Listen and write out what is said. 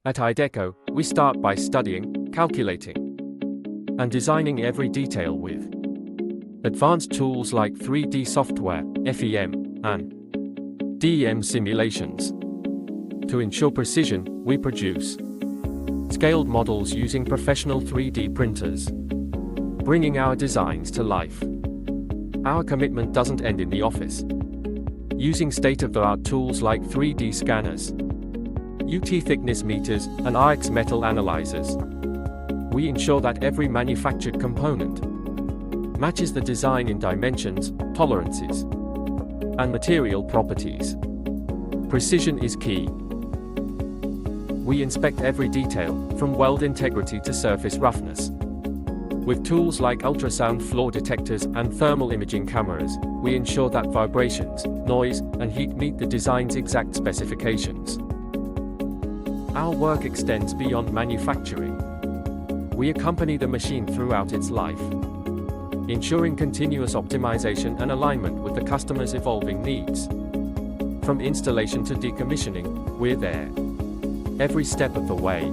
At Ideco, we start by studying, calculating, and designing every detail with advanced tools like 3D software, FEM, and DEM simulations. To ensure precision, we produce scaled models using professional 3D printers, bringing our designs to life. Our commitment doesn't end in the office. Using state-of-the-art tools like 3D scanners, UT thickness meters, and RX metal analyzers, we ensure that every manufactured component matches the design in dimensions, tolerances, and material properties. Precision is key. We inspect every detail, from weld integrity to surface roughness. With tools like ultrasound floor detectors and thermal imaging cameras, we ensure that vibrations, noise, and heat meet the design's exact specifications. Our work extends beyond manufacturing. We accompany the machine throughout its life, ensuring continuous optimization and alignment with the customer's evolving needs. From installation to decommissioning, we're there every step of the way.